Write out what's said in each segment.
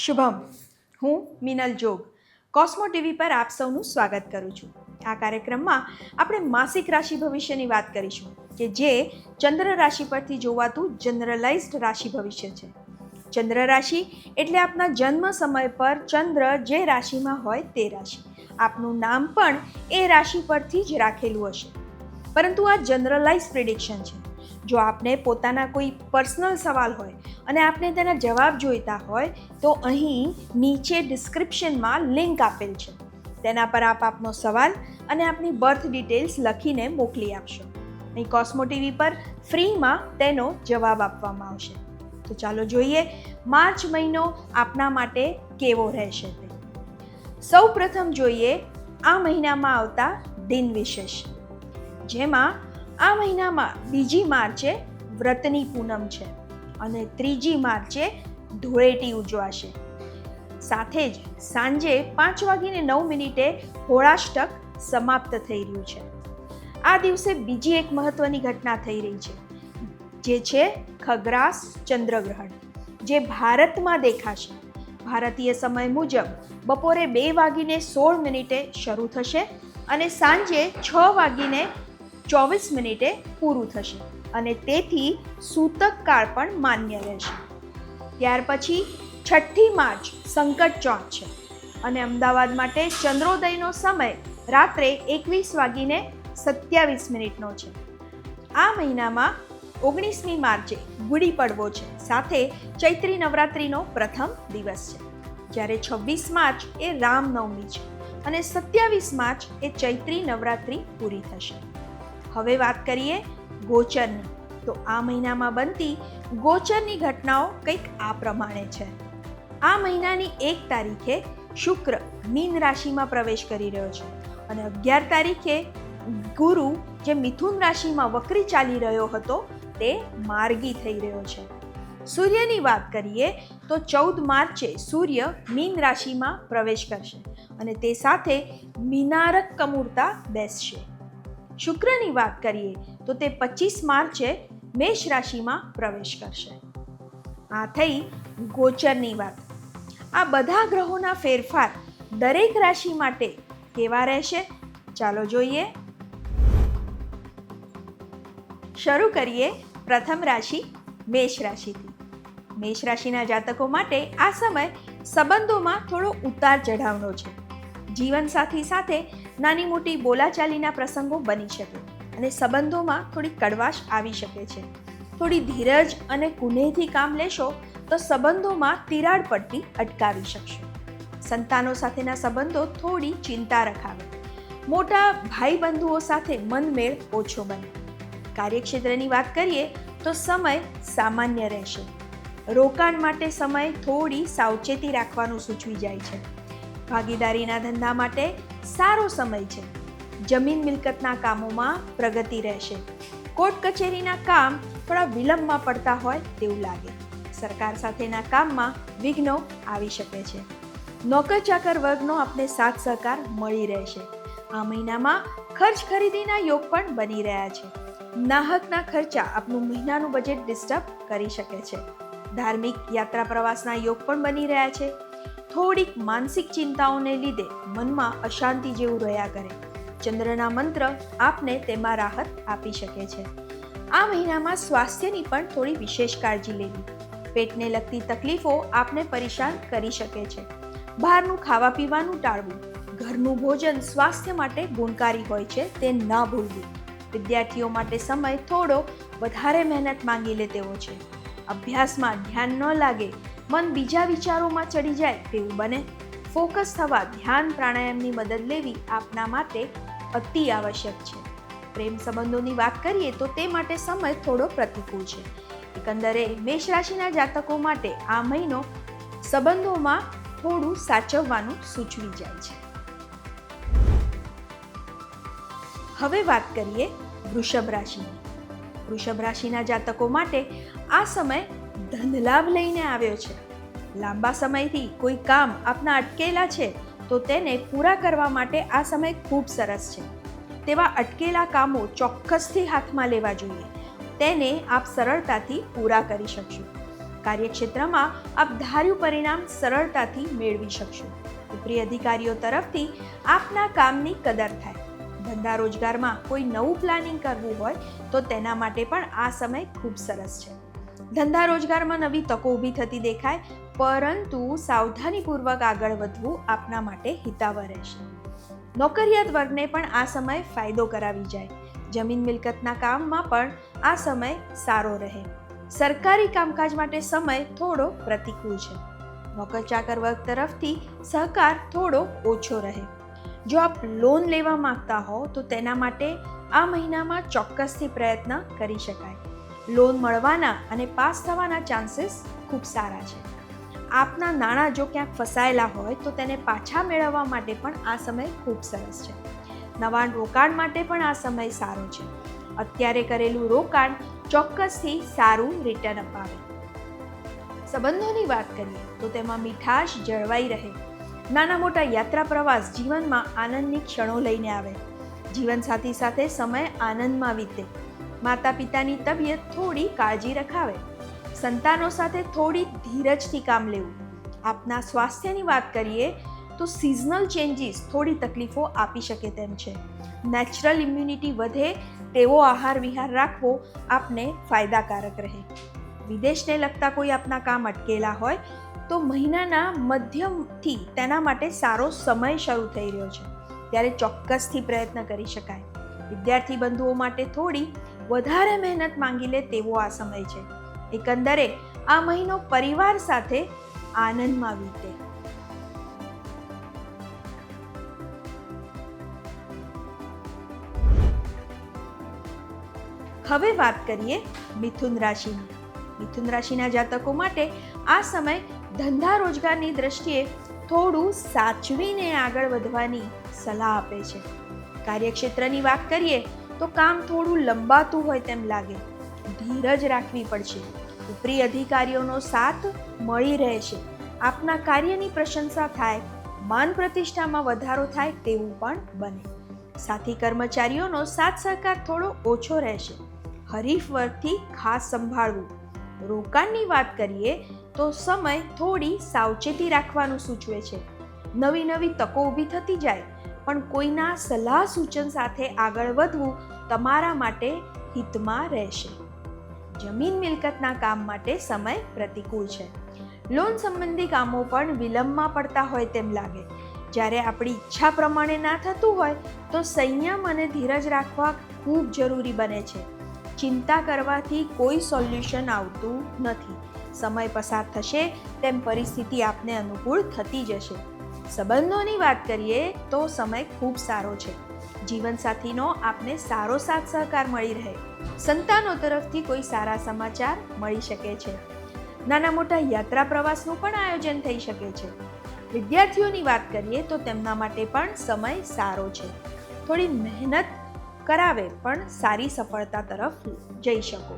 શુભમ, હું મિનલ જોગ કોસ્મો ટીવી પર આપ સૌનું સ્વાગત કરું છું. આ કાર્યક્રમમાં આપણે માસિક રાશિ ભવિષ્યની વાત કરીશું કે જે ચંદ્ર રાશિ પરથી જોવાતું જનરલાઇઝ્ડ રાશિ ભવિષ્ય છે. ચંદ્ર રાશિ એટલે આપના જન્મ સમય પર ચંદ્ર જે રાશિમાં હોય તે રાશિ. આપનું નામ પણ એ રાશિ પરથી જ રાખેલું હશે. પરંતુ આ જનરલાઇઝ પ્રિડિક્શન છે. જો આપને પોતાના કોઈ પર્સનલ સવાલ હોય અને આપને તેના જવાબ જોઈતા હોય તો અહીં નીચે ડિસ્ક્રિપ્શનમાં લિંક આપેલ છે. તેના પર આપ આપનો સવાલ અને આપની બર્થ ડિટેલ્સ લખીને મોકલી આપશો. અહીં કોસ્મો ટીવી પર ફ્રીમાં તેનો જવાબ આપવામાં આવશે. તો ચાલો જોઈએ માર્ચ મહિનો આપના માટે કેવો રહેશે તે. સૌ પ્રથમ જોઈએ આ મહિનામાં આવતા દિન વિશેષ, જેમાં આ મહિનામાં 2 માર્ચે વ્રતની પૂનમ છે અને 3 માર્ચે ધૂળેટી ઉજવાશે. સાથે જ સાંજે 5:09 હોળાષ્ટક સમાપ્ત થઈ રહ્યું છે. આ દિવસે બીજી એક મહત્વની ઘટના થઈ રહી છે, જે છે ખગ્રાસ ચંદ્રગ્રહણ, જે ભારતમાં દેખાશે. ભારતીય સમય મુજબ બપોરે 2:16 શરૂ થશે અને સાંજે 6:24 પૂરું થશે અને તેથી સૂતક કાળ પણ માન્ય રહેશે. ત્યાર પછી 6 માર્ચ સંકટ ચોથ છે અને અમદાવાદ માટે ચંદ્રોદયનો સમય રાત્રે 21:27 છે. આ મહિનામાં 19મી માર્ચે ગુડી પડવો છે, સાથે ચૈત્રી નવરાત્રિનો પ્રથમ દિવસ છે. જ્યારે 26 માર્ચ એ રામનવમી છે અને 27 માર્ચ એ ચૈત્રી નવરાત્રિ પૂરી થશે. હવે વાત કરીએ ગોચરની. તો આ મહિનામાં બનતી ગોચરની ઘટનાઓ કંઈક આ પ્રમાણે છે. આ મહિનાની 1 તારીખે શુક્ર મીન રાશિમાં પ્રવેશ કરી રહ્યો છે અને 11 તારીખે ગુરુ, જે મિથુન રાશિમાં વક્રી ચાલી રહ્યો હતો, તે માર્ગી થઈ રહ્યો છે. સૂર્યની વાત કરીએ તો 14 માર્ચે સૂર્ય મીન રાશિમાં પ્રવેશ કરશે અને તે સાથે મીનારક કમૂરતા બેસશે. શુક્રની વાત કરીએ તો તે 25 માર્ચે મેષ રાશિમાં પ્રવેશ કરશે. આ થઈ ગોચરની વાત. આ બધા ગ્રહોના ફેરફાર દરેક રાશિ માટે કેવા રહેશે, ચાલો જોઈએ. શરૂ કરીએ પ્રથમ રાશિ મેષ રાશિથી. મેષ રાશિના જાતકો માટે આ સમય સંબંધોમાં થોડો ઉતાર ચઢાવનો છે. જીવનસાથી સાથે નાની મોટી બોલાચાલીના પ્રસંગો બની શકે અને સંબંધોમાં થોડી કડવાશ આવી શકે છે. થોડી ધીરજ અને કુનેહથી કામ લેશો તો સંબંધોમાં તિરાડ પડતી અટકાવી શકશો. સંતાનો સાથેના સંબંધો થોડી ચિંતા રખાવે. મોટા ભાઈ બંધુઓ સાથે મનમેળ ઓછો બને. કાર્યક્ષેત્રની વાત કરીએ તો સમય સામાન્ય રહેશે. રોકાણ માટે સમય થોડી સાવચેતી રાખવાનું સૂચવી જાય છે. ભાગીદારીના ધંધા માટે સારો સમય છે. જમીન મિલકતના કામોમાં પ્રગતિ રહેશે. કોર્ટ કચેરીના કામ થોડા વિલંબમાં પડતા હોય તેવું લાગે. સરકાર સાથેના કામમાં વિઘ્નો આવી શકે છે. નોકર ચાકર વર્ગનો આપને સાથ સહકાર મળી રહેશે. આ મહિનામાં ખર્ચ ખરીદીના યોગ પણ બની રહ્યા છે. નાહકના ખર્ચા આપનું મહિનાનું બજેટ ડિસ્ટર્બ કરી શકે છે. ધાર્મિક યાત્રા પ્રવાસના યોગ પણ બની રહ્યા છે. થોડીક માનસિક ચિંતાઓને લીધે મનમાં અશાંતિ જેવું રહ્યા કરે. ચંદ્રના મંત્ર આપને તેમાં રાહત આપી શકે છે. આ મહિનામાં સ્વાસ્થ્યની પણ થોડી વિશેષ કાળજી લેવી. પેટને લગતી તકલીફો આપને પરેશાન કરી શકે છે. બહારનું ખાવા પીવાનું ટાળવું. ઘરનું ભોજન સ્વાસ્થ્ય માટે ગુણકારી હોય છે, તે ન ભૂલવું. વિદ્યાર્થીઓ માટે સમય થોડો વધારે મહેનત માંગી લે તેવો છે. અભ્યાસમાં ધ્યાન ન લાગે, મન બીજા વિચારોમાં ચડી જાય તેવું બને. ફોકસ થવા ધ્યાન પ્રાણાયામની મદદ લેવી આપના માટે અતિ આવશ્યક છે. પ્રેમ સંબંધોની વાત કરીએ તો તે માટે સમય થોડો પ્રતિકૂળ છે. એકંદરે મેષ રાશિના જાતકો માટે આ મહિનો સંબંધોમાં થોડું સાચવવાનું સૂચવી જાય છે. હવે વાત કરીએ વૃષભ રાશિની. વૃષભ રાશિના જાતકો માટે આ સમય ધનલાભ લઈને આવ્યો છે. લાંબા સમયથી કોઈ કામ આપના અટકેલા છે તો તેને પૂરા કરવા માટે આ સમય ખૂબ સરસ છે. તેવા અટકેલા કામો ચોક્કસથી હાથમાં લેવા જોઈએ. તેને આપ સરળતાથી પૂરા કરી શકશો. કાર્યક્ષેત્રમાં આપ ધાર્યું પરિણામ સરળતાથી મેળવી શકશો. ઉપરી અધિકારીઓ તરફથી આપના કામની કદર થાય. ધંધા રોજગારમાં કોઈ નવું પ્લાનિંગ કરવું હોય તો તેના માટે પણ આ સમય ખૂબ સરસ છે. ધંધા રોજગારમાં નવી તકો ઊભી થતી દેખાય, પરંતુ સાવધાનીપૂર્વક આગળ વધવું આપના માટે હિતાવહ રહેશે. નોકરિયાત વર્ગને પણ આ સમય ફાયદો કરાવી જાય. જમીન મિલકતના કામમાં પણ આ સમય સારો રહે. સરકારી કામકાજ માટે સમય થોડો પ્રતિકૂળ છે. નોકર ચાકર વર્ગ તરફથી સહકાર થોડો ઓછો રહે. જો આપ લોન લેવા માંગતા હો તો તેના માટે આ મહિનામાં ચોક્કસથી પ્રયત્ન કરી શકાય. લોન મળવાના અને પાસ થવાના ચાન્સીસ ખૂબ સારા છે. આપના નાણાં જો ક્યાંક ફસાયેલા હોય તો તેને પાછા મેળવવા માટે પણ આ સમય ખૂબ સરસ છે. નવા રોકાણ માટે પણ આ સમય સારો છે. અત્યારે કરેલું રોકાણ ચોક્કસથી સારું રિટર્ન અપાવે. સંબંધોની વાત કરીએ તો તેમાં મીઠાશ જળવાઈ રહે. નાના મોટા યાત્રા પ્રવાસ જીવનમાં આનંદની ક્ષણો લઈને આવે. જીવનસાથી સાથે સમય આનંદમાં વીતે. માતા પિતાની તબિયત થોડી કાળજી રખાવે. સંતાનો સાથે થોડી ધીરજથી કામ લેવું. આપના સ્વાસ્થ્યની વાત કરીએ તો સિઝનલ ચેન્જીસ થોડી તકલીફો આપી શકે તેમ છે. નેચરલ ઇમ્યુનિટી વધે તેવો આહાર વિહાર રાખવો આપને ફાયદાકારક રહે. વિદેશને લગતા કોઈ આપના કામ અટકેલા હોય તો મહિનાના મધ્યમથી તેના માટે સારો સમય શરૂ થઈ રહ્યો છે, ત્યારે ચોક્કસથી પ્રયત્ન કરી શકાય. વિદ્યાર્થી બંધુઓ માટે થોડી વધારે મહેનત માંગી લે તેવો આ સમય છે. એકંદરે આ મહિનો પરિવાર સાથે આનંદમાં વીતે. હવે વાત કરીએ મિથુન રાશિની. મિથુન રાશિના જાતકો માટે આ સમય ધંધા રોજગારની દ્રષ્ટિએ થોડું સાચવીને આગળ વધવાની સલાહ આપે છે. કાર્યક્ષેત્રની વાત કરીએ તો કામ થોડું લંબાતું હોય તેમ લાગે. ધીરજ રાખવી પડશે. ઉપરી અધિકારીઓનો સાથ મળી રહેશે. આપના કાર્યની પ્રશંસા થાય, માન પ્રતિષ્ઠામાં વધારો થાય તેવું પણ બને. સાથી કર્મચારીઓનો સાથ સહકાર થોડો ઓછો રહેશે. હરીફ વર્ગથી ખાસ સંભાળવું. રોકાણની વાત કરીએ તો સમય થોડી સાવચેતી રાખવાનું સૂચવે છે. નવી નવી તકો ઊભી થતી જાય, પણ કોઈના સલાહ સૂચન સાથે આગળ વધવું તમારા માટે હિતમાં રહેશે. જમીન મિલકતના કામ માટે સમય પ્રતિકૂળ છે. લોન સંબંધી કામો પણ વિલંબમાં પડતા હોય તેમ લાગે. જ્યારે આપણી ઈચ્છા પ્રમાણે ના થતું હોય તો સંયમ અને ધીરજ રાખવા ખૂબ જરૂરી બને છે. ચિંતા કરવાથી કોઈ સોલ્યુશન આવતું નથી. સમય પસાર થશે તેમ પરિસ્થિતિ આપને અનુકૂળ થતી જશે. સંબંધોની વાત કરીએ તો સમય ખૂબ સારો છે. જીવનસાથીનો આપને સારો સાથ સહકાર મળી રહે. સંતાનો તરફથી કોઈ સારા સમાચાર મળી શકે છે. નાના મોટા યાત્રા પ્રવાસનું પણ આયોજન થઈ શકે છે. વિદ્યાર્થીઓની વાત કરીએ તો તેમના માટે પણ સમય સારો છે. થોડી મહેનત કરાવે પણ સારી સફળતા તરફ જઈ શકો.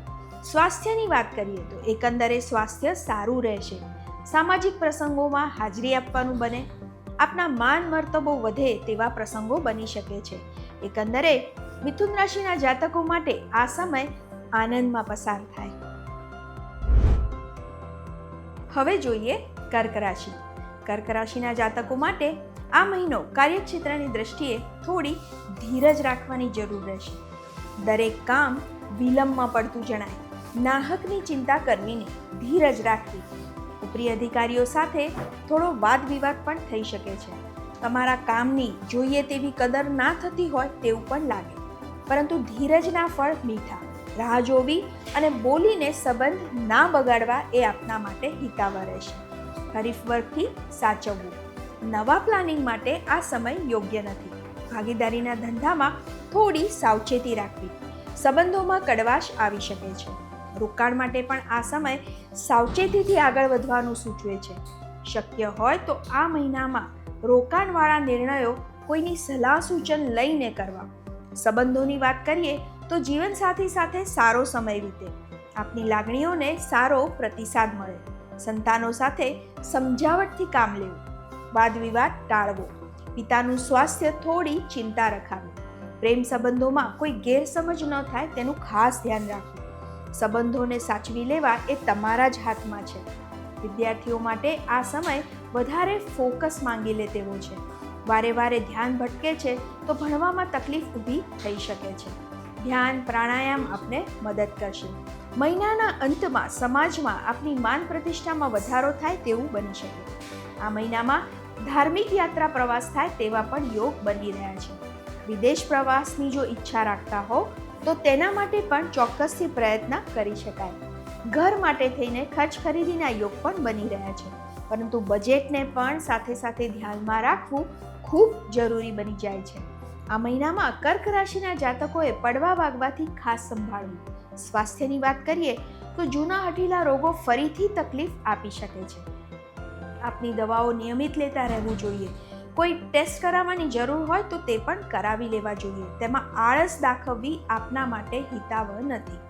સ્વાસ્થ્યની વાત કરીએ તો એકંદરે સ્વાસ્થ્ય સારું રહેશે. સામાજિક પ્રસંગોમાં હાજરી આપવાનું બને. આપના માન મર્તબો વધે તેવા પ્રસંગો બની શકે છે. એકંદરે મિથુન રાશિના જાતકો માટે આ સમય આનંદમાં પસાર થાય. હવે જોઈએ કર્ક રાશિ. કર્ક રાશિના જાતકો માટે આ મહિનો કાર્યક્ષેત્રની દ્રષ્ટિએ થોડી ધીરજ રાખવાની જરૂર રહેશે. દરેક કામ વિલંબમાં પડતું જણાય. નાહકની ચિંતા કરવી નહીં, ધીરજ રાખવી. ઉપરી અધિકારીઓ સાથે થોડો વાદ વિવાદ પણ થઈ શકે છે. તમારા કામની જોઈએ તેવી કદર ના થતી હોય તેવું પણ લાગે, પરંતુ ધીરજના ફળ મીઠા. રાહ જોવી અને બોલીને સંબંધ ના બગાડવા એ આપના માટે હિતાવહ રહેશે. હરીફ વર્ગથી સાચવવું. નવા પ્લાનિંગ માટે આ સમય યોગ્ય નથી. ભાગીદારીના ધંધામાં થોડી સાવચેતી રાખવી. સંબંધોમાં કડવાશ આવી શકે છે. રોકાણ માટે પણ આ સમય સાવચેતીથી આગળ વધવાનું સૂચવે છે. શક્ય હોય તો આ મહિનામાં રોકાણવાળા નિર્ણયો કોઈની સલાહ સૂચન લઈને કરવા. સંબંધોની વાત કરીએ તો જીવનસાથી સાથે સારો સમય વીતે. આપની લાગણીઓને સારો પ્રતિસાદ મળે. સંતાનો સાથે સમજાવટથી કામ લેવું. વાદ વિવાદ ટાળવો. પિતાનું સ્વાસ્થ્ય થોડી ચિંતા રખાવી. પ્રેમ સંબંધોમાં કોઈ ગેરસમજ ન થાય તેનું ખાસ ધ્યાન રાખવું. સંબંધોને સાચવી લેવા એ તમારા જ હાથમાં છે. વિદ્યાર્થીઓ માટે આ સમય વધારે ફોકસ માંગી લે તેવો છે. વારે વારે ધ્યાન ભટકે છે તો ભણવામાં તકલીફ ઊભી થઈ શકે છે. ધ્યાન પ્રાણાયામ આપને મદદ કરશે. મહિનાના અંતમાં સમાજમાં આપની માન પ્રતિષ્ઠામાં વધારો થાય તેવું બની શકે. આ મહિનામાં ધાર્મિક યાત્રા પ્રવાસ થાય તેવા પણ યોગ બની રહ્યા છે. વિદેશ પ્રવાસની જો ઈચ્છા રાખતા હો તો તેના માટે પણ ચોક્કસથી પ્રયત્ન કરી શકાય. ઘર માટે થઈને ખર્ચ ખરીદીના યોગ પણ બની રહ્યા છે, પરંતુ બજેટને પણ સાથે સાથે ધ્યાનમાં રાખવું ખૂબ જરૂરી બની જાય છે. આ મહિનામાં કર્ક રાશિના જાતકોએ પડવા વાગવાથી ખાસ સંભાળવું. સ્વાસ્થ્યની વાત કરીએ તો જૂના હઠીલા રોગો ફરીથી તકલીફ આપી શકે છે. આપની દવાઓ નિયમિત લેતા રહેવું જોઈએ. કોઈ ટેસ્ટ કરાવવાની જરૂર હોય તો તે પણ કરાવી લેવા જોઈએ. તેમાં આળસ દાખવવી આપના માટે હિતાવહ નથી.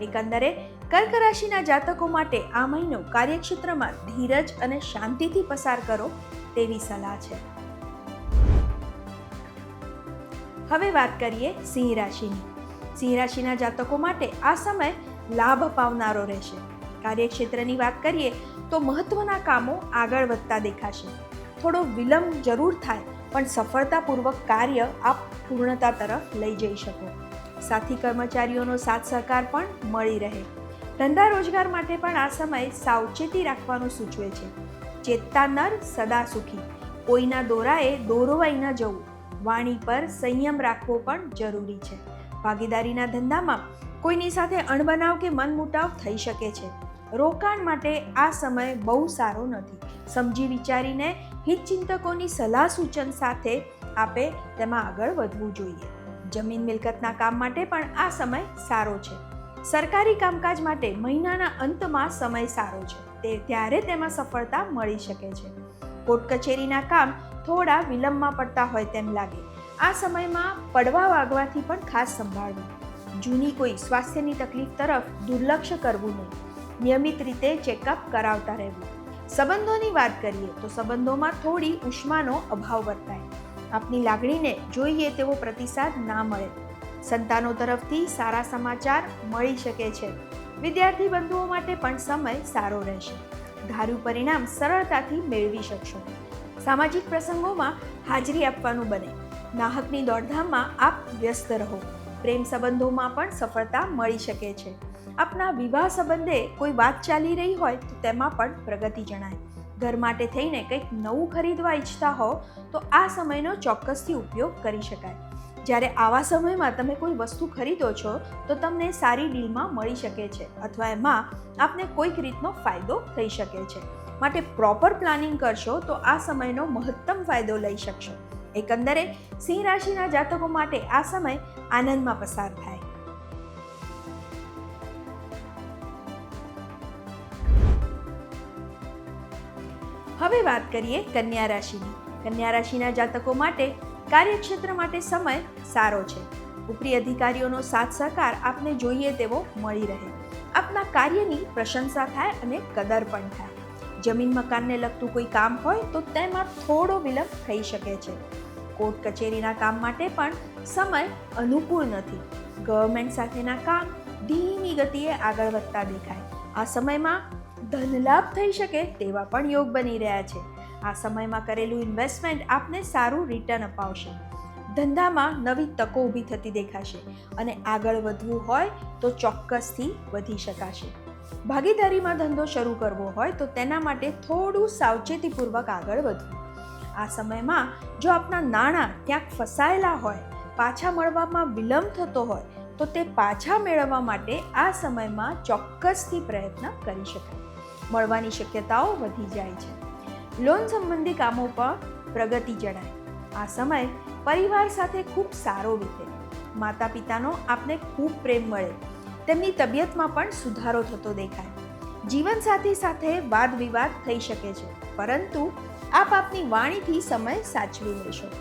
એકંદરે કર્ક રાશિના જાતકો માટે આ મહિનો કાર્યક્ષેત્રમાં ધીરજ અને શાંતિથી પસાર કરો તેવી સલાહ છે. હવે વાત કરીએ સિંહ રાશિની. સિંહ રાશિના જાતકો માટે આ સમય લાભ પાવનારો રહેશે. કાર્યક્ષેત્રની વાત કરીએ તો મહત્વના કામો આગળ વધતા દેખાશે. થોડો વિલંબ જરૂર થાય પણ સફળતાપૂર્વક કાર્ય આપ પૂર્ણતા તરફ લઈ જઈ શકો. સાથી કર્મચારીઓનો સાથ સહકાર પણ મળી રહે. ધંધા રોજગાર માટે પણ આ સમય સાવચેતી રાખવાનું સૂચવે છે. ચેતતા નર સદા સુખી. કોઈના દોરાએ દોરવાઈ ન જવું. વાણી પર સંયમ રાખવો પણ જરૂરી છે. ભાગીદારીના ધંધામાં કોઈની સાથે અણબનાવ કે મનમુટાવ થઈ શકે છે. રોકાણ માટે આ સમય બહુ સારો નથી. સમજી વિચારીને હિતચિંતકોની સલાહ સૂચન સાથે આપે તેમાં આગળ વધવું જોઈએ. જમીન મિલકતના કામ માટે પણ આ સમય સારો છે. સરકારી કામકાજ માટે મહિનાના અંતમાં સમય સારો છે, ત્યારે તેમાં સફળતા મળી શકે છે. કોર્ટ કચેરીના કામ થોડા વિલંબમાં પડતા હોય તેમ લાગે. આ સમયમાં પડવા વાગવાથી પણ ખાસ સંભાળવું. જૂની કોઈ સ્વાસ્થ્યની તકલીફ તરફ દુર્લક્ષ કરવું નહીં. નિયમિત રીતે ચેકઅપ કરાવતા રહેવું. સંબંધોની વાત કરીએ તો સંબંધોમાં થોડી ઉષ્માનો અભાવ વર્તાય. આપની લાગણીને જોઈએ તેવો પ્રતિસાદ ના મળે. સંતાનો તરફથી સારા સમાચાર મળી શકે છે. વિદ્યાર્થી બંધુઓ માટે પણ સમય સારો રહેશે. ધાર્યું પરિણામ સરળતાથી મેળવી શકશો. સામાજિક પ્રસંગોમાં હાજરી આપવાનું બને. નાહકની દોડધામમાં આપ વ્યસ્ત રહો. પ્રેમ સંબંધોમાં પણ સફળતા મળી શકે છે. આપના વિવાહ સંબંધે કોઈ વાત ચાલી રહી હોય તો તેમાં પણ પ્રગતિ જણાય. ઘર માટે થઈને કંઈક નવું ખરીદવા ઈચ્છતા હો તો આ સમયનો ચોક્કસથી ઉપયોગ કરી શકાય. જ્યારે આવા સમયમાં તમે કોઈ વસ્તુ ખરીદો છો તો તમને સારી ડીલમાં મળી શકે છે અથવા એમાં આપને કોઈક રીતનો ફાયદો થઈ શકે છે. માટે પ્રોપર પ્લાનિંગ કરશો તો આ સમયનો મહત્તમ ફાયદો લઈ શકશો. એકંદરે સિંહ રાશિના જાતકો માટે આ સમય આનંદમાં પસાર થાય. હવે વાત કરીએ કન્યા રાશિની. કન્યા રાશિના જાતકો માટે કાર્યક્ષેત્ર માટે સમય સારો છે. ઉપરી અધિકારીઓનો સાથ સહકાર આપને જોઈએ તેવો મળી રહે. આપના કાર્યની પ્રશંસા થાય અને કદર પણ થાય. જમીન મકાનને લગતું કોઈ કામ હોય તો તેમાં થોડો વિલંબ થઈ શકે છે. કોર્ટ કચેરીના કામ માટે પણ સમય અનુકૂળ નથી. ગવર્મેન્ટ સાથેના કામ ધીમી ગતિએ આગળ વધતા દેખાય. આ સમયમાં ધનલાભ થઈ શકે તેવા પણ યોગ બની રહ્યા છે. આ સમયમાં કરેલું ઇન્વેસ્ટમેન્ટ આપને સારું રિટર્ન અપાવશે. ધંધામાં નવી તકો ઊભી થતી દેખાશે અને આગળ વધવું હોય તો ચોક્કસથી વધી શકાશે. ભાગીદારીમાં ધંધો શરૂ કરવો હોય તો તેના માટે થોડું સાવચેતીપૂર્વક આગળ વધવું. આ સમયમાં જો આપના નાણાં ક્યાંક ફસાયેલા હોય, પાછા મળવામાં વિલંબ થતો હોય તો તે પાછા મેળવવા માટે આ સમયમાં ચોક્કસથી પ્રયત્ન કરી શકાય. મળવાની શક્યતાઓ વધી જાય છે. લોન સંબંધી કામો પર પ્રગતિ જણાય. આ સમય પરિવાર સાથે ખૂબ સારો વીતે. માતા પિતાનો આપને ખૂબ પ્રેમ મળે. તેમની તબિયતમાં પણ સુધારો થતો દેખાય. જીવનસાથી સાથે વાદ વિવાદ થઈ શકે છે, પરંતુ આપ આપની વાણીથી સમય સાચવી લેશો.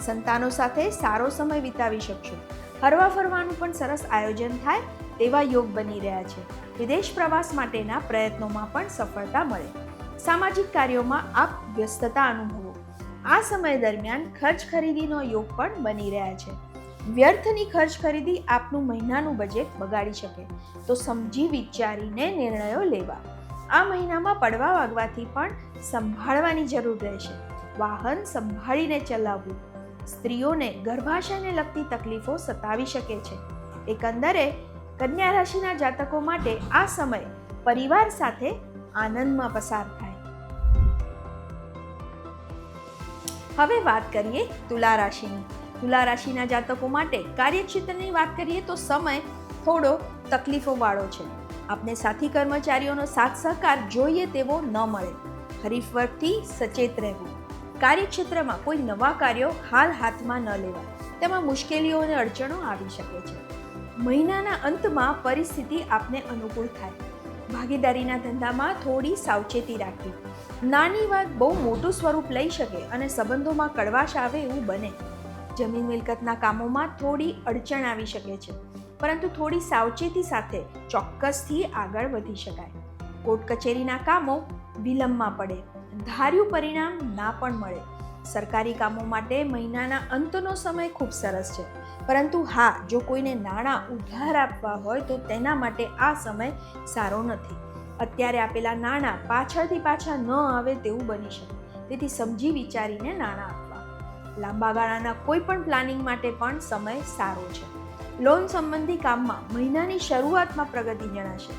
સંતાનો સાથે સારો સમય વિતાવી શકશો. હરવા ફરવાનું પણ સરસ આયોજન થાય તેવા યોગ બની રહ્યા છે. વિદેશ પ્રવાસ માટેના પ્રયત્નોમાં પણ સફળતા મળે. સામાજિક કાર્યોમાં આપ વ્યસ્તતા અનુભવો. આ સમય દરમિયાન ખર્ચ ખરીદીનો યોગ પણ બની રહ્યા છે. વ્યર્થની ખર્ચ ખરીદી આપનું મહિનાનું બજેટ બગાડી શકે, તો સમજી વિચારીને નિર્ણયો લેવા. આ મહિનામાં પડવા વાગવાથી પણ સંભાળવાની જરૂર રહેશે. વાહન સંભાળીને ચલાવવું. સ્ત્રીઓને ગર્ભાશયને લગતી તકલીફો સતાવી શકે છે. એકંદરે કન્યા રાશિના જાતકો માટે આ સમય પરિવાર સાથે આનંદમાં પસાર થાય. હવે વાત કરીએ તુલા રાશિની. તુલા રાશિના જાતકો માટે કાર્યક્ષેત્રની વાત કરીએ તો સમય થોડો તકલીફોવાળો છે. આપને સાથી કર્મચારીઓનો સાથ સહકાર જોઈએ તેવો ન મળે. હરીફ વર્ગથી સચેત રહેવું. કાર્યક્ષેત્રમાં કોઈ નવા કાર્યો હાલ હાથમાં ન લેવા, તેમાં મુશ્કેલીઓ અને અડચણો આવી શકે છે. મહિનાના અંતમાં પરિસ્થિતિ આપને અનુકૂળ થાય. ભાગીદારીના ધંધામાં થોડી સાવચેતી રાખવી. નાની વાત બહુ મોટું સ્વરૂપ લઈ શકે અને સંબંધોમાં કડવાશ આવે એવું બને. જમીન મિલકતના કામોમાં થોડી અડચણ આવી શકે છે, પરંતુ થોડી સાવચેતી સાથે ચોક્કસથી આગળ વધી શકાય. કોર્ટ કચેરીના કામો વિલંબમાં પડે. ધાર્યું પરિણામ ના પણ મળે. સરકારી કામો માટે મહિનાના અંતનો સમય ખૂબ સરસ છે, પરંતુ હા, જો કોઈને નાણાં ઉધાર આપવા હોય તો તેના માટે આ સમય સારો નથી. અત્યારે આપેલા નાણાં પાછા ન આવે તેવું બની શકે, તેથી સમજી વિચારીને નાણાં આપવા. લાંબા ગાળાના કોઈ પણ પ્લાનિંગ માટે પણ સમય સારો છે. લોન સંબંધી કામમાં મહિનાની શરૂઆતમાં પ્રગતિ જણાશે.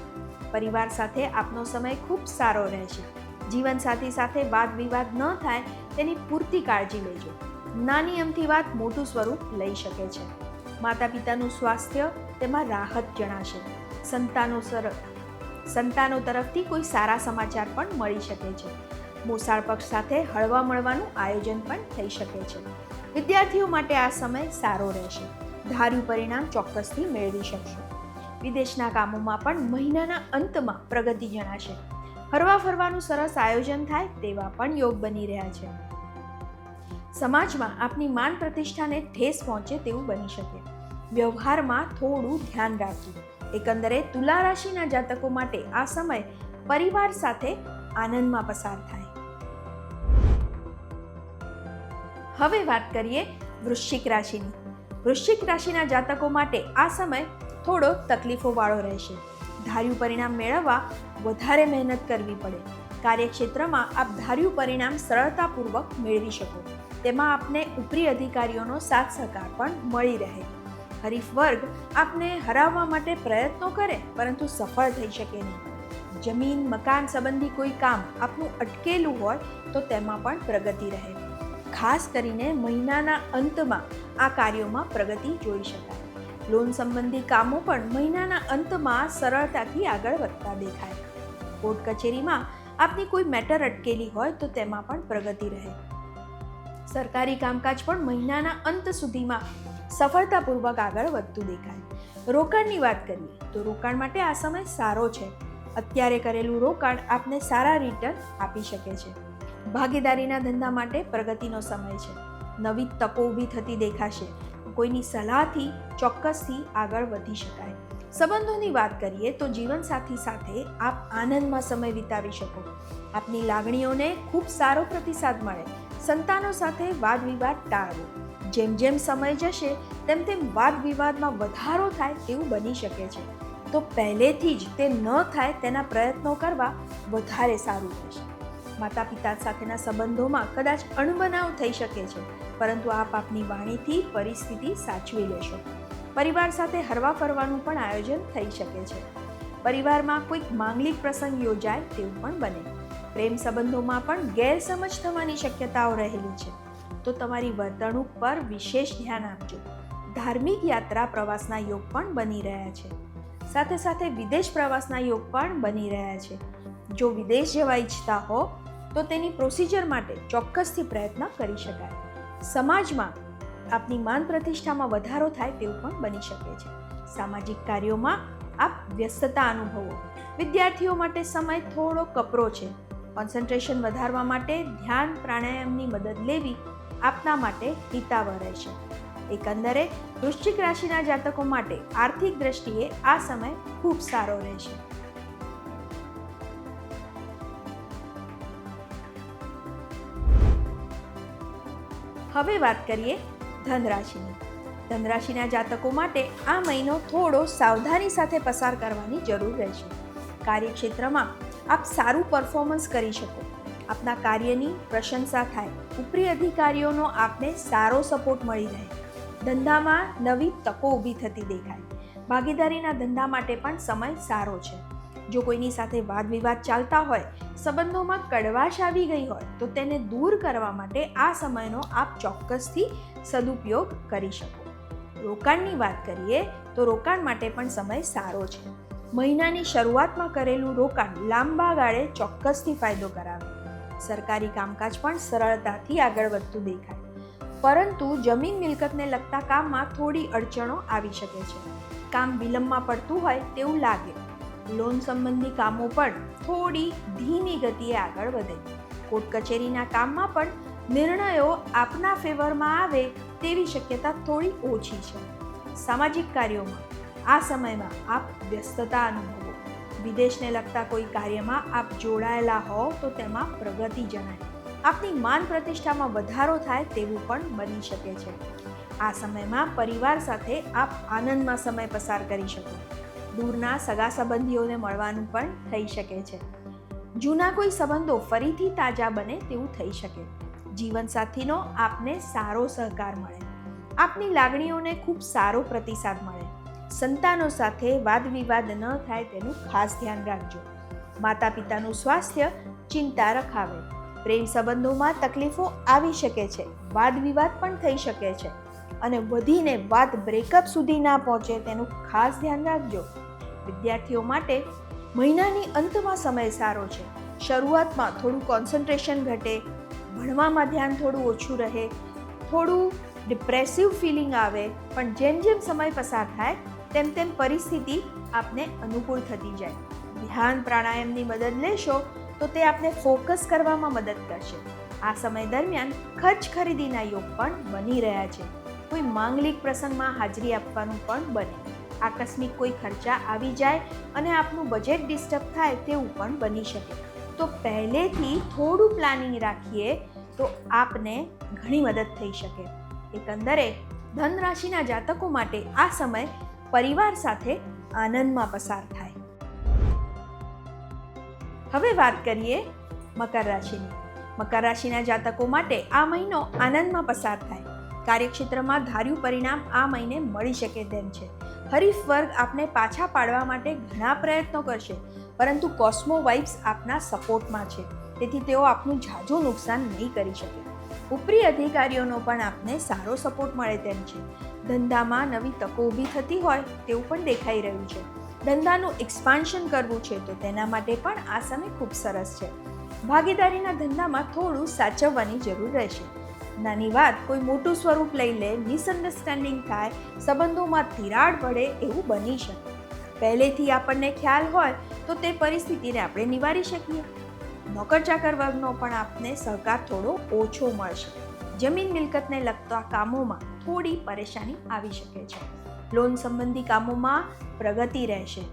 પરિવાર સાથે આપનો સમય ખૂબ સારો રહેશે. જીવનસાથી સાથે વાદ વિવાદ ન થાય તેની પૂરતી કાળજી લેજો. નાની અમથી વાત મોટું સ્વરૂપ લઈ શકે છે. માતા પિતાનું સ્વાસ્થ્ય, તેમાં રાહત જણાશે. સંતાનો તરફથી કોઈ સારા સમાચાર પણ મળી શકે છે. મોસાળ પક્ષ સાથે હળવા મળવાનું આયોજન પણ થઈ શકે છે. વિદ્યાર્થીઓ માટે આ સમય સારો રહેશે. ધાર્યું પરિણામ ચોક્કસથી મેળવી શકશો. વિદેશના કામોમાં પણ મહિનાના અંતમાં પ્રગતિ જણાશે. હરવા ફરવાનું સરસ આયોજન થાય તેવા પણ યોગ બની રહ્યા છે. સમાજમાં આપની માન પ્રતિષ્ઠાને ઠેસ પહોંચે તેવું બની શકે. વ્યવહારમાં થોડું ધ્યાન રાખવું. એકંદરે તુલા રાશિના જાતકો માટે આ સમય પરિવાર સાથે આનંદમાં પસાર થાય. હવે વાત કરીએ વૃશ્ચિક રાશિની. વૃશ્ચિક રાશિના જાતકો માટે આ સમય થોડો તકલીફોવાળો રહેશે. ધાર્યું પરિણામ મેળવવા વધારે મહેનત કરવી પડે. કાર્યક્ષેત્રમાં આપ ધાર્યું પરિણામ સરળતાપૂર્વક મેળવી શકો. તેમાં આપને ઉપરી અધિકારીઓનો સાથ સહકાર પણ મળી રહે. હરીફ વર્ગ આપને હરાવવા માટે પ્રયત્નો કરે, પરંતુ સફળ થઈ શકે નહીં. જમીન મકાન સંબંધી કોઈ કામ આપનું અટકેલું હોય તો તેમાં પણ પ્રગતિ રહે. ખાસ કરીને મહિનાના અંતમાં આ કાર્યોમાં પ્રગતિ જોઈ શકાય. લોન સંબંધી કામો પણ મહિનાના અંતમાં સરળતાથી આગળ વધતા દેખાય. કોર્ટ કચેરીમાં આપની કોઈ મેટર અટકેલી હોય તો તેમાં પણ પ્રગતિ રહે. સરકારી કામકાજ પણ મહિનાના અંત સુધીમાં સફળતાપૂર્વક આગળ વધતું દેખાય. રોકાણની વાત કરીએ તો રોકાણ માટે આ સમય સારો છે. અત્યારે કરેલું રોકાણ આપને સારા રિટર્ન આપી શકે છે. ભાગીદારીના ધંધા માટે પ્રગતિનો સમય છે. નવી તકો ઊભી થતી દેખાશે. કોઈની સલાહથી ચોક્કસથી આગળ વધી શકાય. સંબંધોની વાત કરીએ તો જીવનસાથી સાથે આપ આનંદમાં સમય વિતાવી શકો. આપની લાગણીઓને ખૂબ સારો પ્રતિસાદ મળે. સંતાનો સાથે વાદ વિવાદ ટાળવો. જેમ જેમ સમય જશે તેમ તેમ વાદ વિવાદમાં વધારો થાય તેવું બની શકે છે, તો પહેલેથી જ તે ન થાય તેના પ્રયત્નો કરવા વધારે સારું રહેશે. માતા પિતા સાથેના સંબંધોમાં કદાચ અણબનાવ થઈ શકે છે, પરંતુ આપ આપની વાણીથી પરિસ્થિતિ સાચવી લેશો. પરિવાર સાથે હરવા ફરવાનું પણ આયોજન થઈ શકે છે. પરિવારમાં કોઈક માંગલિક પ્રસંગ યોજાય તેવું પણ બને. પ્રેમ સંબંધોમાં પણ ગેરસમજ થવાની શક્યતાઓ રહેલી છે, તો તમારી વર્તણૂક પર વિશેષ ધ્યાન આપજો. ધાર્મિક યાત્રા પ્રવાસના યોગ પણ બની રહ્યા છે. સાથે સાથે વિદેશ પ્રવાસના યોગ પણ બની રહ્યા છે. જો વિદેશ જવા ઈચ્છતા હો તો તેની પ્રોસિજર માટે ચોક્કસથી પ્રયત્ન કરી શકાય. સમાજમાં આપની માન પ્રતિષ્ઠામાં વધારો થાય તેવું પણ બની શકે છે. સામાજિક કાર્યોમાં આપ વ્યસ્તતા અનુભવો. વિદ્યાર્થીઓ માટે સમય થોડો કપરો છે. કોન્સન્ટ્રેશન વધારવા માટે ધ્યાન પ્રાણાયામની મદદ લેવી આપના માટે હિતાવહ રહેશે. એકંદરે વૃશ્ચિક રાશિના જાતકો માટે આર્થિક દ્રષ્ટિએ આ સમય ખૂબ સારો રહેશે. હવે વાત કરીએ ધન રાશિની. ધનરાશિના જાતકો માટે આ મહિનો થોડો સાવધાની સાથે પસાર કરવાની જરૂર રહેશે. કાર્યક્ષેત્રમાં આપ સારું પરફોર્મન્સ કરી શકો, આપના કાર્યની પ્રશંસા થાય, ઉપરી અધિકારીઓનો આપને સારો સપોર્ટ મળી રહે, ધંધામાં નવી તકો ઊભી થતી દેખાય. ભાગીદારીના ધંધા માટે પણ સમય સારો છે. જો કોઈની સાથે વાદ વિવાદ ચાલતા હોય, સંબંધોમાં કડવાશ આવી ગઈ હોય તો તેને દૂર કરવા માટે આ સમયનો આપ ચોક્કસથી સદુપયોગ કરી શકો. રોકાણની વાત કરીએ તો રોકાણ માટે પણ સમય સારો છે. મહિનાની શરૂઆતમાં કરેલું રોકાણ લાંબા ગાળે ચોક્કસથી ફાયદો કરાવે. સરકારી કામકાજ પણ સરળતાથી આગળ વધતું દેખાય, પરંતુ જમીન મિલકતને લગતા કામમાં થોડી અડચણો આવી શકે છે. કામ વિલંબમાં પડતું હોય તેવું લાગે. લોન સંબંધી કામો પણ થોડી ધીમી ગતિએ આગળ વધે. કોર્ટ કચેરીના કામમાં પણ નિર્ણયો આપના ફેવરમાં આવે તેવી શક્યતા થોડી ઓછી છે. સામાજિક કાર્યોમાં આ સમયમાં આપ વ્યસ્તતા અનુભવો. વિદેશને લગતા કોઈ કાર્યમાં આપ જોડાયેલા હોવ તો તેમાં પ્રગતિ જણાય. આપની માન પ્રતિષ્ઠામાં વધારો થાય તેવું પણ બની શકે છે. આ સમયમાં પરિવાર સાથે આપ આનંદમાં સમય પસાર કરી શકો. દૂરના સગા સંબંધીઓને મળવાનું પણ થઈ શકે છે. જૂના કોઈ સંબંધો ફરીથી તાજા બને તેવું થઈ શકે. જીવનસાથીનો આપને સારો સહકાર મળે. આપની લાગણીઓને ખૂબ સારો પ્રતિસાદ મળે. સંતાનો સાથે વાદ વિવાદ ન થાય તેનું ખાસ ધ્યાન રાખજો. માતા પિતાનું સ્વાસ્થ્ય ચિંતા રખાવે. પ્રેમ સંબંધોમાં તકલીફો આવી શકે છે, વાદ વિવાદ પણ થઈ શકે છે, અને વધીને વાત બ્રેકઅપ સુધી ના પહોંચે તેનું ખાસ ધ્યાન રાખજો. વિદ્યાર્થીઓ માટે મહિનાની અંતમાં સમય સારો છે. શરૂઆતમાં થોડું કોન્સન્ટ્રેશન ઘટે, ભણવામાં ધ્યાન થોડું ઓછું રહે, થોડું ડિપ્રેસિવ ફિલિંગ આવે, પણ જેમ જેમ સમય પસાર થાય તેમ તેમ પરિસ્થિતિ આપને અનુકૂળ થતી જાય. ધ્યાન પ્રાણાયામની મદદ લેશો તો તે આપને ફોકસ કરવામાં મદદ કરશે. આ સમય દરમિયાન ખર્ચ ખરીદીના યોગ પણ બની રહ્યા છે. કોઈ માંગલિક પ્રસંગમાં હાજરી આપવાનું પણ બને. આકસ્મિક કોઈ ખર્ચા આવી જાય અને આપનું બજેટ ડિસ્ટર્બ થાય તેવું પણ બની શકે. તો પહેલેથી થોડું પ્લાનિંગ રાખીએ તો આપને ઘણી મદદ થઈ શકે. એકંદરે ધન રાશિના જાતકો માટે આ સમય પરિવાર સાથે આનંદમાં પસાર થાય. હવે વાત કરીએ મકર રાશિની. મકર રાશિના જાતકો માટે આ મહિનો આનંદમાં પસાર થાય. કાર્યક્ષેત્રમાં ધાર્યું પરિણામ આ મહિને મળી શકે તેમ છે. હરીફ વર્ગ આપને પાછા પાડવા માટે ઘણા પ્રયત્નો કરશે, પરંતુ કોસ્મો વાઇબ્સ આપના સપોર્ટમાં છે, તેથી તેઓ આપનું ઝાઝું નુકસાન નહીં કરી શકે. ઉપરી અધિકારીઓનો પણ આપને સારો સપોર્ટ મળે તેમ છે. ધંધામાં નવી તકો ઊભી થતી હોય તેવું પણ દેખાઈ રહ્યું છે. ધંધાનું એક્સપાન્શન કરવું છે તો તેના માટે પણ આ સમય ખૂબ સરસ છે. ભાગીદારીના ધંધામાં થોડું સાચવવાની જરૂર રહેશે. નાની વાત કોઈ મોટું સ્વરૂપ લઈ લે, મિસઅન્ડરસ્ટેન્ડિંગ થાય, સંબંધોમાં તિરાડ પડે એવું બની શકે. પહેલેથી આપણને ખ્યાલ હોય તો તે પરિસ્થિતિને આપણે નિવારી શકીએ. નોકર ચાકર વર્ગનો પણ આપને સહકાર થોડો ઓછો મળશે. જમીન મિલકતને લગતા કામોમાં થોડી પરેશાની આવી શકે છે. લોન સંબંધી કામોમાં પ્રગતિ રહેશે.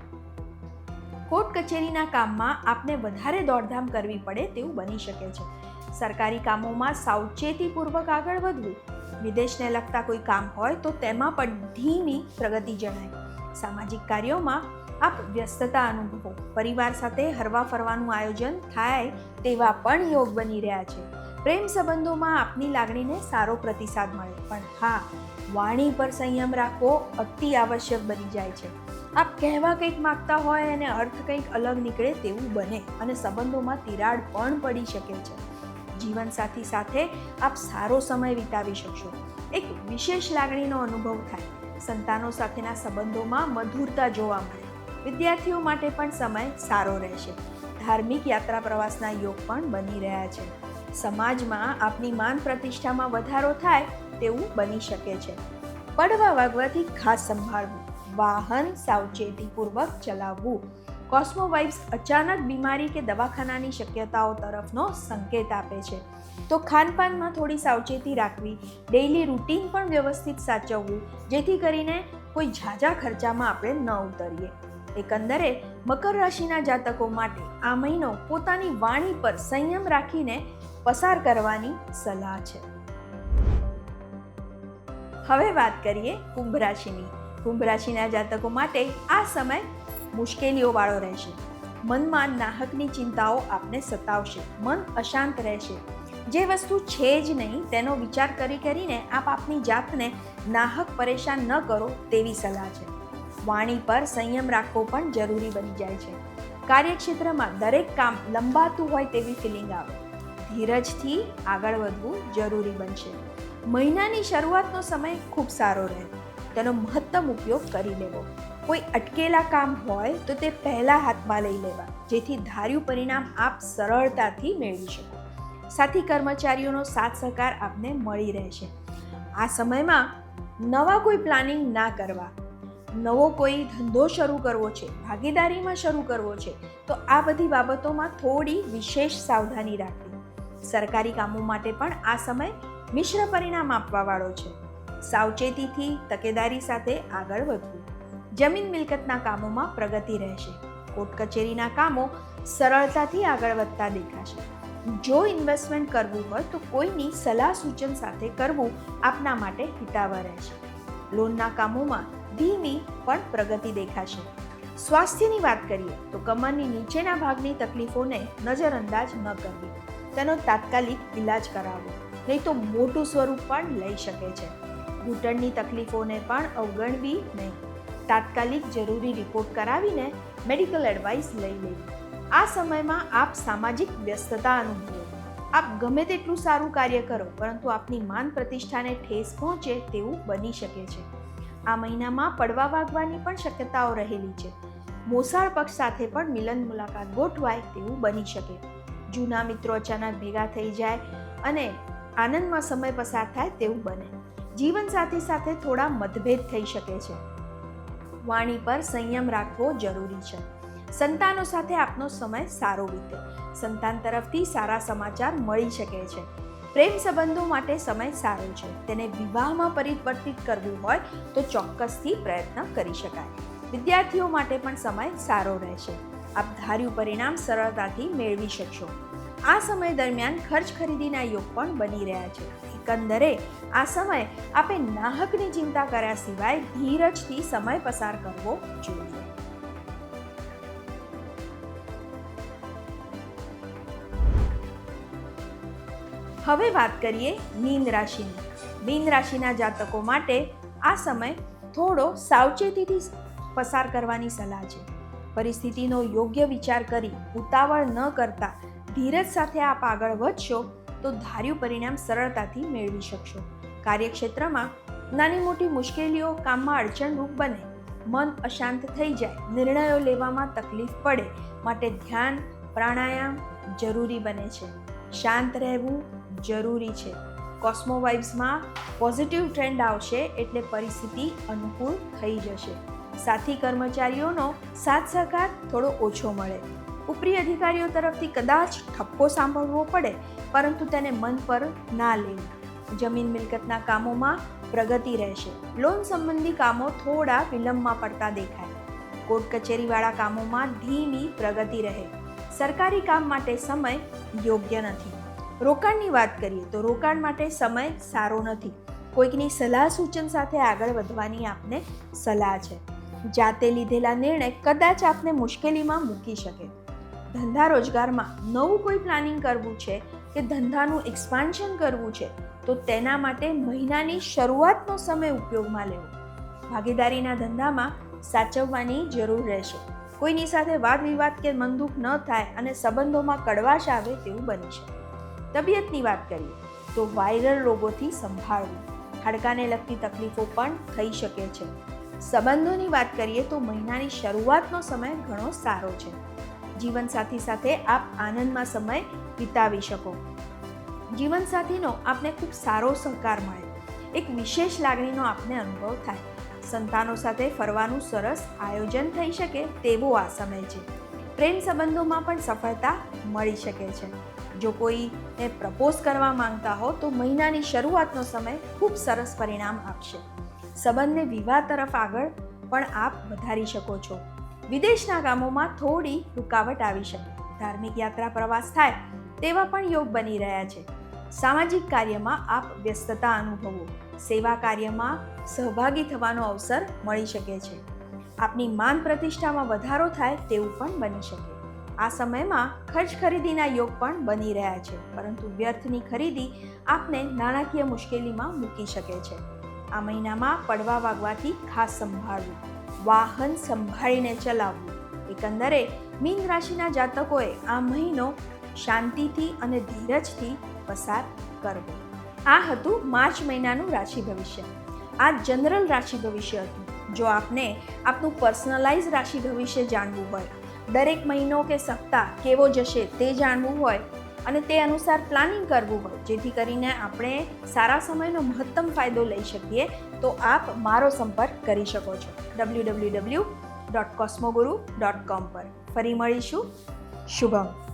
કોર્ટ કચેરીના કામમાં આપને વધારે દોડધામ કરવી પડે તેવું બની શકે છે. સરકારી કામોમાં સાવચેતીપૂર્વક આગળ વધવું. વિદેશને લગતા કોઈ કામ હોય તો તેમાં પણ ધીમી પ્રગતિ જણાય. સામાજિક કાર્યોમાં આપ વ્યસ્તતા અનુભવો. પરિવાર સાથે હરવા ફરવાનું આયોજન થાય તેવા પણ યોગ બની રહ્યા છે. પ્રેમ સંબંધોમાં આપની લાગણીને સારો પ્રતિસાદ મળે, પણ હા, વાણી પર સંયમ રાખવો અતિ આવશ્યક બની જાય છે. આપ કહેવા કંઈક માગતા હોય અને અર્થ કંઈક અલગ નીકળે તેવું બને અને સંબંધોમાં તિરાડ પણ પડી શકે છે. જીવનસાથી સાથે આપ સારો સમય વિતાવી શકશો. એક વિશેષ લાગણીનો અનુભવ થાય. સંતાનો સાથેના સંબંધોમાં મધુરતા જોવા મળે. વિદ્યાર્થીઓ માટે પણ સમય સારો રહેશે. ધાર્મિક યાત્રા પ્રવાસના યોગ પણ બની રહ્યા છે. સમાજમાં આપની માન પ્રતિષ્ઠામાં વધારો થાય તેવું બની શકે છે. પડવા વાગવાથી ખાસ સંભાળવું. વાહન સાવચેતીપૂર્વક ચલાવવું. કોસ્મો વાઇબ્સ અચાનક બીમારી કે દવાખાનાની શક્યતાઓ તરફનો સંકેત આપે છે. તો ખાનપાનમાં થોડી સાવચેતી રાખવી, ડેઇલી રૂટીન પણ વ્યવસ્થિત સાચવવું, જેથી કરીને કોઈ ઝાઝા ખર્ચામાં આપણે ન ઉતરીએ. એકંદરે મકર રાશિના જાતકો માટે આ મહિનો પોતાની વાણી પર સંયમ રાખીને પસાર કરવાની સલાહ છે. હવે વાત કરીએ કુંભ રાશિની. કુંભ રાશિના જાતકો માટે આ સમય મુશ્કેલીઓવાળો રહેશે. મનમાં નાહકની ચિંતાઓ આપને સતાવશે. મન અશાંત રહેશે. જે વસ્તુ છે જ નહીં તેનો વિચાર કરીને આપ આપની જાતને નાહક પરેશાન ન કરો તેવી સલાહ છે. વાણી પર સંયમ રાખવો પણ જરૂરી બની જાય છે. કાર્યક્ષેત્રમાં દરેક કામ લંબાતું હોય તેવી ફિલિંગ આવે. ધીરજથી આગળ વધવું જરૂરી બનશે. મહિનાની શરૂઆતનો સમય ખૂબ સારો રહે. તેનો મહત્તમ ઉપયોગ કરી લેવો. કોઈ અટકેલા કામ હોય તો તે પહેલા હાથમાં લઈ લેવા, જેથી ધાર્યું પરિણામ આપ સરળતાથી મેળવી શકો. સાથી કર્મચારીઓનો સાથ સહકાર આપને મળી રહેશે. આ સમયમાં નવા કોઈ પ્લાનિંગ ના કરવા. નવો કોઈ ધંધો શરૂ કરવો છે, ભાગીદારીમાં શરૂ કરવો છે, તો આ બધી બાબતોમાં થોડી વિશેષ સાવધાની રાખવી. સરકારી કામો માટે પણ આ સમય મિશ્ર પરિણામ આપવાવાળો છે. સાવચેતીથી તકેદારી સાથે આગળ વધવું. જમીન મિલકતના કામોમાં પ્રગતિ રહેશે. કોર્ટ કચેરીના કામો સરળતાથી આગળ વધતા દેખાશે. જો ઇન્વેસ્ટમેન્ટ કરવું હોય તો કોઈની સલાહ સૂચન સાથે કરવું આપના માટે હિતાવહ રહેશે. લોનના કામોમાં ધીમી પણ પ્રગતિ દેખાશે. સ્વાસ્થ્યની વાત કરીએ તો કમરની નીચેના ભાગની તકલીફોને નજરઅંદાજ ન કરવી. તેનો તાત્કાલિક ઇલાજ કરાવવો, નહીં તો મોટું સ્વરૂપ પણ લઈ શકે છે. ઘૂંટણની તકલીફોને પણ અવગણવી નહીં. તાત્કાલિક જરૂરી રિપોર્ટ કરાવીને મેડિકલ એડવાઇસ લઈ લેવી. આ સમયમાં આપ સામાજિક વ્યસ્તતા અનુભવો. આપ ગમે તેટલું સારું કાર્ય કરો, પરંતુ આપની માન પ્રતિષ્ઠાને ઠેસ પહોંચે તેવું બની શકે છે. આ મહિનામાં પડવા વાગવાની પણ શક્યતાઓ રહેલી છે. મોસાળ પક્ષ સાથે પણ મિલન મુલાકાત ગોઠવાય તેવું બની શકે. જૂના મિત્રો અચાનક ભેગા થઈ જાય અને આનંદમાં સમય પસાર થાય તેવું બને. જીવનસાથી સાથે થોડા મતભેદ થઈ શકે છે. વાણી પર સંયમ રાખવો જરૂરી છે. સંતાનો સાથે આપનો સમય સારો વીતે. સંતાન તરફથી સારા સમાચાર મળી શકે છે. પ્રેમ સંબંધો માટે સમય સારો છે. તેને વિવાહમાં પરિવર્તિત કરવું હોય તો ચોક્કસથી પ્રયત્ન કરી શકાય. વિદ્યાર્થીઓ માટે પણ સમય સારો રહેશે. આપ ધાર્યું પરિણામ સરળતાથી મેળવી શકશો. આ સમય દરમિયાન ખર્ચ ખરીદીના યોગ પણ બની રહ્યા છે. એકંદરે આ સમય આપે નાહકની ચિંતા કર્યા સિવાય ધીરજથી સમય પસાર કરવો જોઈએ. હવે વાત કરીએ મીન રાશિની. મીન રાશિના જાતકો માટે આ સમય થોડો સાવચેતીથી પસાર કરવાની સલાહ છે. પરિસ્થિતિનો યોગ્ય વિચાર કરી ઉતાવળ ન કરતા ધીરજ સાથે આપ આગળ વધશો તો ધાર્યું પરિણામ સરળતાથી મેળવી શકશો. કાર્યક્ષેત્રમાં નાની મોટી મુશ્કેલીઓ કામમાં અડચણરૂપ બને. મન અશાંત થઈ જાય. નિર્ણયો લેવામાં તકલીફ પડે. માટે ધ્યાન, પ્રાણાયામ જરૂરી બને છે. શાંત રહેવું જરૂરી છે. કોસ્મો વાઇબ્સમાં પોઝિટિવ ટ્રેન્ડ આવશે એટલે પરિસ્થિતિ અનુકૂળ થઈ જશે. સાથી કર્મચારીઓનો સાથ સહકાર થોડો ઓછો મળે. ઉપરી અધિકારીઓ તરફથી કદાચ ઠપકો સાંભળવો પડે, પરંતુ તેને મન પર ના લેવું. જમીન મિલકતના કામોમાં પ્રગતિ રહેશે. લોન સંબંધી કામો થોડા વિલંબમાં પડતા દેખાય. કોર્ટ કચેરીવાળા કામોમાં ધીમી પ્રગતિ રહે. સરકારી કામ માટે સમય યોગ્ય નથી. રોકાણની વાત કરીએ તો રોકાણ માટે સમય સારો નથી. કોઈકની સલાહ સૂચન સાથે આગળ વધવાની આપને સલાહ છે. જાતે લીધેલા નિર્ણય કદાચ આપને મુશ્કેલીમાં મૂકી શકે. ધંધા રોજગારમાં નવું કોઈ પ્લાનિંગ કરવું છે કે ધંધાનું એક્સપાન્શન કરવું છે તો તેના માટે મહિનાની શરૂઆતનો સમય ઉપયોગમાં લેવો. ભાગીદારીના ધંધામાં સાચવવાની જરૂર રહેશે. કોઈની સાથે વાદ વિવાદ કે મનદુખ ન થાય અને સંબંધોમાં કડવાશ આવે તેવું બની શકે. તબિયતની વાત કરીએ તો વાયરલ રોગોથી સંભાળવું. હાડકાને લગતી તકલીફો પણ થઈ શકે છે. સંબંધોની વાત કરીએ તો મહિનાની શરૂઆતનો સમય ઘણો સારો છે. જીવનસાથી સાથે આપ આનંદમાં સમય વિતાવી શકો. જીવનસાથીનો આપને ખૂબ સારો સહકાર મળે. એક વિશેષ લાગણીનો આપને અનુભવ થાય. સંતાનો સાથે ફરવાનું સરસ આયોજન થઈ શકે તેવો આ સમય છે. પ્રેમ સંબંધોમાં પણ સફળતા મળી શકે છે. જો કોઈને પ્રપોઝ કરવા માંગતા હો તો મહિનાની શરૂઆતનો સમય ખૂબ સરસ પરિણામ આપશે. સંબંધને વિવાહ તરફ આગળ પણ આપ વધારી શકો છો. વિદેશના કામોમાં થોડી રૂકાવટ આવી શકે. ધાર્મિક યાત્રા પ્રવાસ થાય તેવા પણ યોગ બની રહ્યા છે. સામાજિક કાર્યમાં આપ વ્યસ્તતા અનુભવો, સેવા કાર્યમાં સહભાગી થવાનો અવસર મળી શકે છે. આપની માન પ્રતિષ્ઠામાં વધારો થાય તેવું પણ બની શકે. આ સમયમાં ખર્ચ ખરીદીના યોગ પણ બની રહ્યા છે, પરંતુ વ્યર્થની ખરીદી આપને નાણાકીય મુશ્કેલીમાં મૂકી શકે છે. આ મહિનામાં પડવા વાગવાથી ખાસ સંભાળવું, વાહન સંભાળીને ચલાવવું. એકંદરે મીન રાશિના જાતકોએ આ મહિનો શાંતિથી અને ધીરજથી પસાર કરવો. આ હતું માર્ચ મહિનાનું રાશિ ભવિષ્ય. આ જનરલ રાશિ ભવિષ્ય હતું. જો આપને આપનું પર્સનલાઇઝ રાશિ ભવિષ્ય જાણવું હોય, દરેક મહિનો કે સપ્તાહ કેવો જશે તે જાણવું હોય અને તે અનુસાર પ્લાનિંગ કરવું હોય, જેથી કરીને આપણે સારા સમયનો મહત્તમ ફાયદો લઈ શકીએ, તો આપ મારો સંપર્ક કરી શકો છો www.cosmoguru.com પર. ફરી મળીશું. શુભમ.